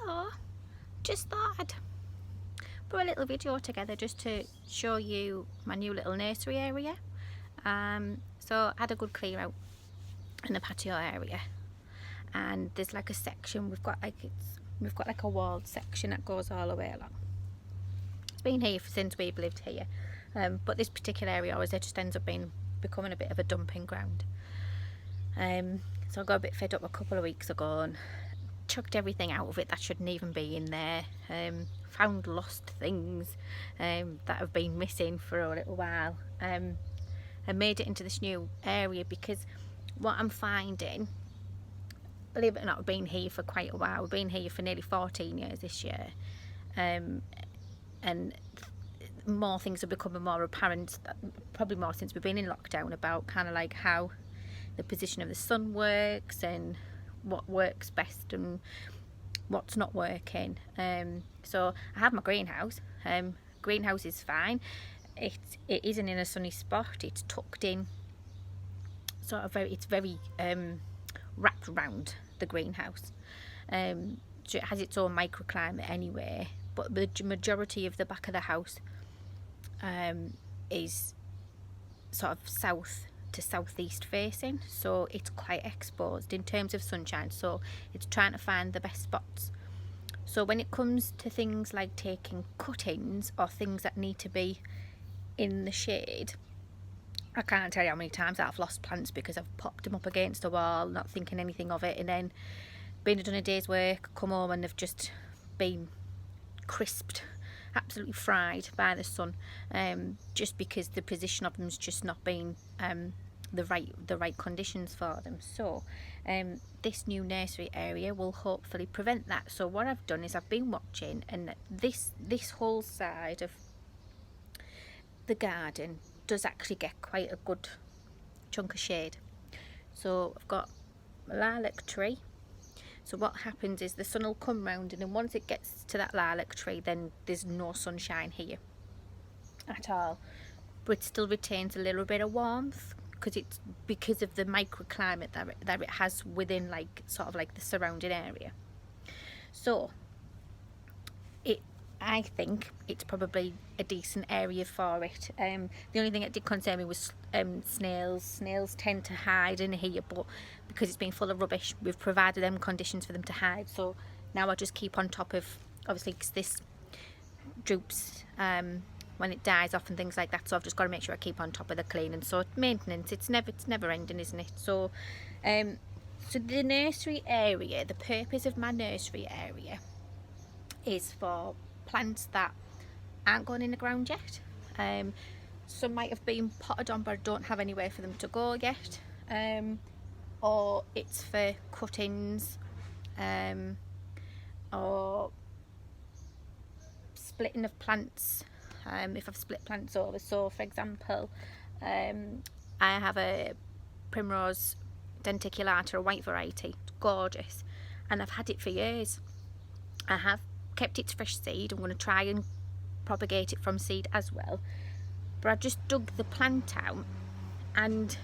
So just thought I'd put a little video together just to show you my new little nursery area. So I had a good clear out in the patio area, and there's like a section we've got like a walled section that goes all the way along. It's been here since we've lived here, but this particular area always just ends up becoming a bit of a dumping ground. So I got a bit fed up a couple of weeks ago and chucked everything out of it that shouldn't even be in there. Found lost things that have been missing for a little while, and made it into this new area, because what I'm finding, believe it or not, we've been here for quite a while. We've been here for nearly 14 years this year, and more things are becoming more apparent, probably more since we've been in lockdown, about kind of like how the position of the sun works and what works best and what's not working. So I have my greenhouse. Greenhouse is fine. It isn't in a sunny spot. It's tucked in, sort of it's very wrapped around the greenhouse. So it has its own microclimate anyway, but the majority of the back of the house is sort of south to southeast facing, so it's quite exposed in terms of sunshine, so it's trying to find the best spots. So when it comes to things like taking cuttings or things that need to be in the shade, I can't tell you how many times I've lost plants because I've popped them up against a wall, not thinking anything of it, and then been and done a day's work, come home and they've just been crisped, absolutely fried by the sun, just because the position of them's just not been the right conditions for them. So this new nursery area will hopefully prevent that. So what I've done is I've been watching, and this whole side of the garden does actually get quite a good chunk of shade. So I've got a lilac tree. So what happens is the sun will come round, and then once it gets to that lilac tree, then there's no sunshine here at all, but it still retains a little bit of warmth because of the microclimate that it has within, like, sort of like the surrounding area. So I think it's probably a decent area for it. The only thing that did concern me was snails. Snails tend to hide in here, but because it's been full of rubbish, we've provided them conditions for them to hide. So now I just keep on top of, obviously, because this droops when it dies off and things like that. So I've just got to make sure I keep on top of the cleaning. So maintenance, it's never ending, isn't it? So so the nursery area, the purpose of my nursery area is for plants that aren't going in the ground yet. Some might have been potted on, but I don't have anywhere for them to go yet. Or it's for cuttings, or splitting of plants, if I've split plants over. So for example, I have a Primrose Denticulata, a white variety. It's gorgeous, and I've had it for years. I have kept its fresh seed. I'm going to try and propagate it from seed as well, but I just dug the plant out and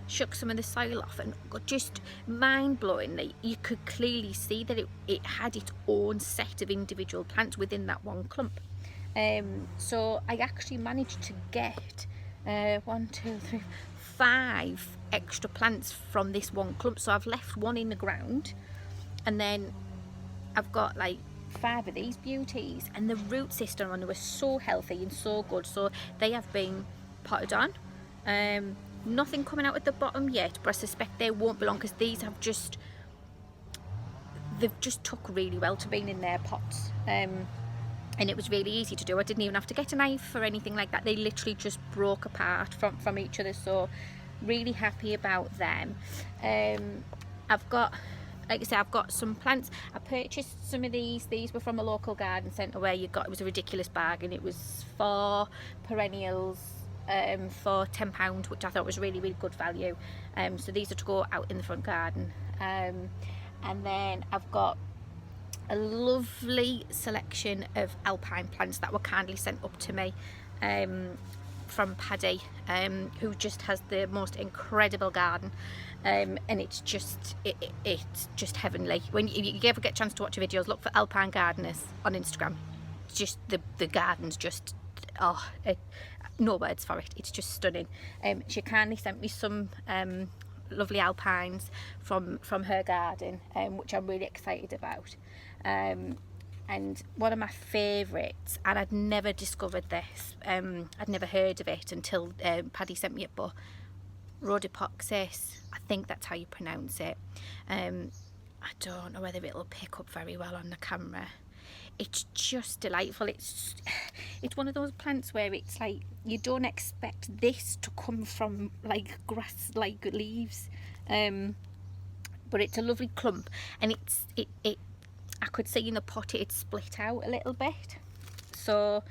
shook some of the soil off, and just mind-blowingly, you could clearly see that it had its own set of individual plants within that one clump. So I actually managed to get 5 extra plants from this one clump. So I've left one in the ground, and then I've got like 5 of these beauties, and the root system on them was so healthy and so good. So they have been potted on. Nothing coming out at the bottom yet, but I suspect they won't be long, because these have they've just took really well to being in their pots, and it was really easy to do. I didn't even have to get a knife or anything like that. They literally just broke apart from each other. So really happy about them. I've got, like I said, I've got some plants. I purchased some of these. These were from a local garden centre where it was a ridiculous bargain. It was 4 perennials for £10, which I thought was really, really good value. So these are to go out in the front garden. And then I've got a lovely selection of alpine plants that were kindly sent up to me. Paddy, who just has the most incredible garden, and it's just heavenly. When you ever get a chance to watch her videos, look for Alpine Gardeners on Instagram. Just the garden's just, oh, no words for it. It's just stunning. She kindly sent me some lovely alpines from her garden, which I'm really excited about. And one of my favourites, and I'd never discovered this, I'd never heard of it until Paddy sent me it, but Rhodophysis, I think that's how you pronounce it. I don't know whether it'll pick up very well on the camera. It's just delightful. It's one of those plants where it's like you don't expect this to come from like grass, like leaves, but it's a lovely clump, and it I could see in the pot it split out a little bit. So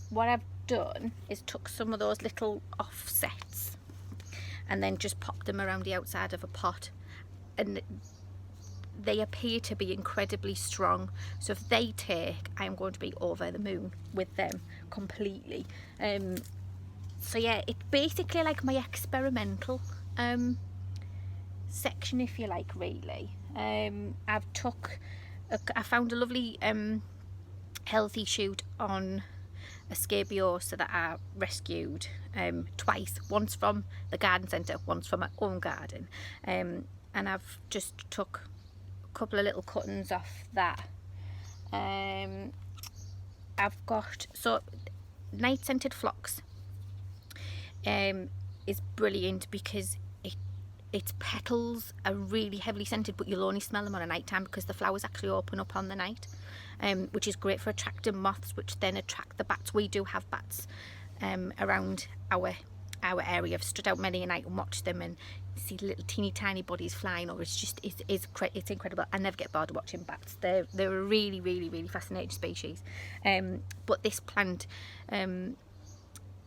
what I've done is took some of those little offsets and then just popped them around the outside of a pot, and they appear to be incredibly strong. So if they take, I'm going to be over the moon with them completely. So yeah, it's basically like my experimental section, if you like, really. I found a lovely healthy shoot on a scabiosa that I rescued twice, once from the garden centre, once from my own garden, and I've just took couple of little cuttings off that. I've got, so night scented phlox is brilliant because its petals are really heavily scented, but you'll only smell them on a night time because the flowers actually open up on the night, which is great for attracting moths, which then attract the bats. We do have bats around our area. I've stood out many a night and watched them and see little teeny tiny bodies flying over. It's incredible. I never get bored of watching bats. They're a really fascinating species. But this plant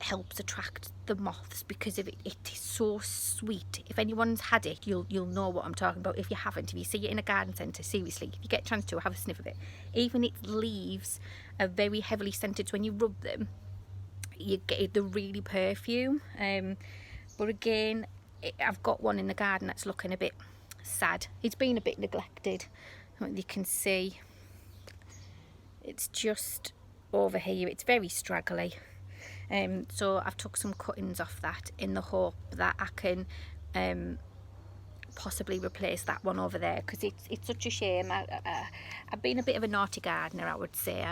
helps attract the moths because of it is so sweet. If anyone's had it, you'll know what I'm talking about. If you haven't, if you see it in a garden centre, seriously, if you get a chance to, have a sniff of it. Even its leaves are very heavily scented, so when you rub them you get the really perfume. But again, I've got one in the garden that's looking a bit sad. It's been a bit neglected. You can see it's just over here, it's very straggly. So I've took some cuttings off that in the hope that I can possibly replace that one over there, because it's such a shame. I've been a bit of a naughty gardener, I would say.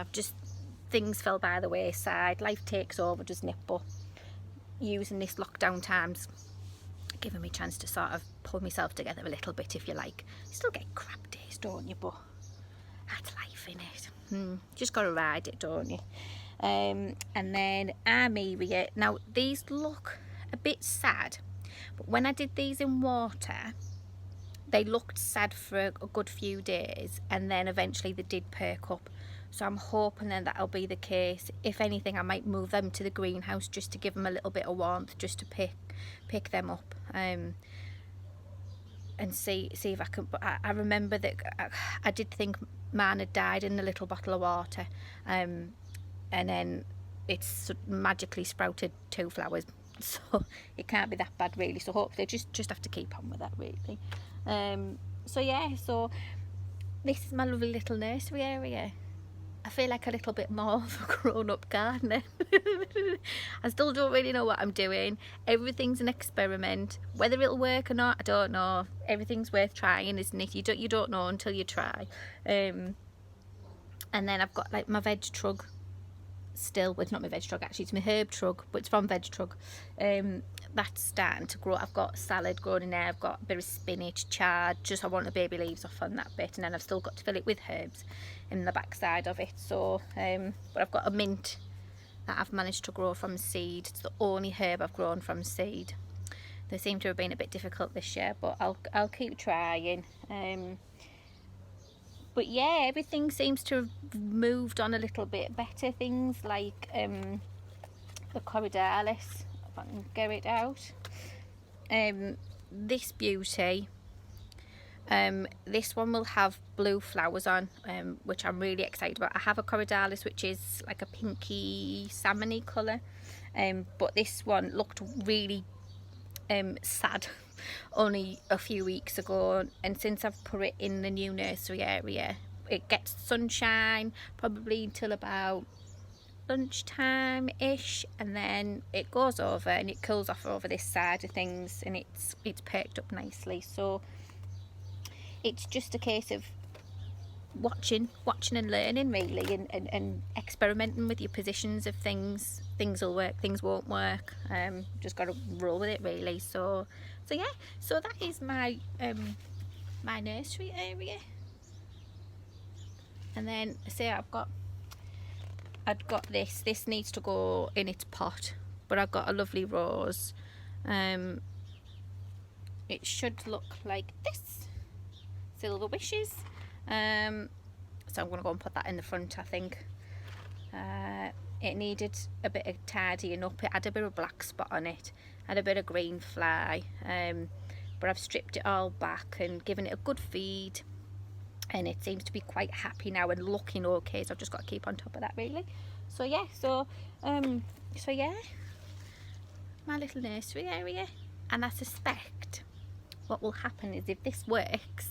Things fell by the wayside, life takes over, doesn't it? But using this lockdown times giving me a chance to sort of pull myself together a little bit, if you like. You still get crap days, don't you? But that's life, innit? Just gotta ride it, don't you? And then Armeria. Now these look a bit sad, but when I did these in water they looked sad for a good few days, and then eventually they did perk up. So I'm hoping then that'll be the case. If anything, I might move them to the greenhouse just to give them a little bit of warmth, just to pick them up, and see if I can. But I remember that I did think mine had died in the little bottle of water, and then it's magically sprouted 2 flowers. So it can't be that bad, really. So hopefully just have to keep on with that, really. So yeah, so this is my lovely little nursery area. I feel like a little bit more of a grown-up gardener. I still don't really know what I'm doing. Everything's an experiment. Whether it'll work or not, I don't know. Everything's worth trying, isn't it? You don't know until you try. And then I've got like my veg trug still. Well, it's not my veg trug actually, it's my herb trug, but it's from veg trug. That's starting to grow. I've got salad growing in there. I've got a bit of spinach, chard. Just I want the baby leaves off on that bit, and then I've still got to fill it with herbs in the backside of it. So but I've got a mint that I've managed to grow from seed. It's the only herb I've grown from seed. They seem to have been a bit difficult this year, but I'll keep trying. But yeah, everything seems to have moved on a little bit better. Things like the Corridalis, if I can get it out. This beauty, This one will have blue flowers on, which I'm really excited about. I have a Corydalis which is like a pinky salmony colour, but this one looked really sad only a few weeks ago, and since I've put it in the new nursery area, it gets sunshine probably until about lunchtime ish, and then it goes over and it cools off over this side of things, and it's perked up nicely. So it's just a case of watching and learning really, and experimenting with your positions of things. Things will work, things won't work. Just got to roll with it really. So yeah, so that is my my nursery area. And then say I've got this needs to go in its pot, but I've got a lovely rose. It should look like this, Silver Wishes. So I'm going to go and put that in the front, I think. It needed a bit of tidying up. It had a bit of black spot on it, had a bit of green fly, but I've stripped it all back and given it a good feed, and it seems to be quite happy now and looking okay, so I've just got to keep on top of that really. So yeah, so yeah, my little nursery area. And I suspect what will happen is if this works,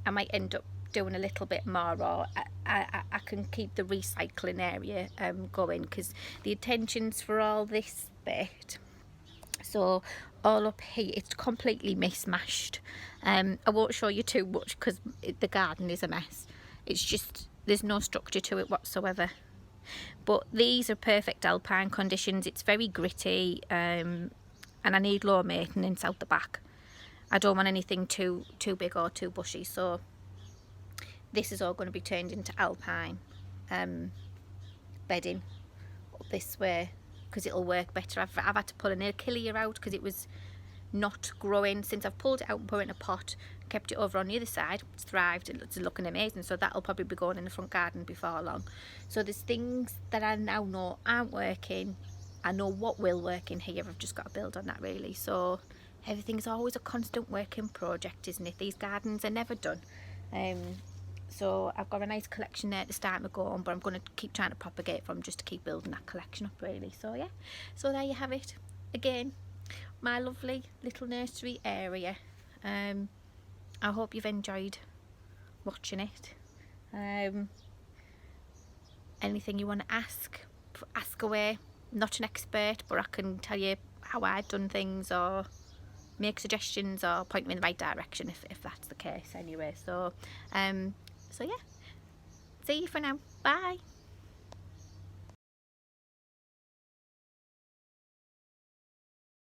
I might end up doing a little bit more, or I can keep the recycling area going, because the intentions for all this bit, so all up here, it's completely mismatched. I won't show you too much because the garden is a mess. It's just, there's no structure to it whatsoever. But these are perfect alpine conditions. It's very gritty, and I need low maintenance out the back. I don't want anything too big or too bushy, so this is all going to be turned into alpine bedding up this way, because it'll work better. I've had to pull an Achillea out because it was not growing. Since I've pulled it out and put it in a pot, kept it over on the other side, it's thrived, it's looking amazing. So that'll probably be going in the front garden before long. So there's things that I now know aren't working. I know what will work in here. I've just got to build on that really. So everything's always a constant working project, isn't it? These gardens are never done. So I've got a nice collection there to start me go on, but I'm going to keep trying to propagate from, just to keep building that collection up really. So yeah, so there you have it. Again, my lovely little nursery area. I hope you've enjoyed watching it. Anything you want to ask away. I'm not an expert, but I can tell you how I've done things, or make suggestions, or point me in the right direction if that's the case anyway. So so yeah, see you for now. Bye.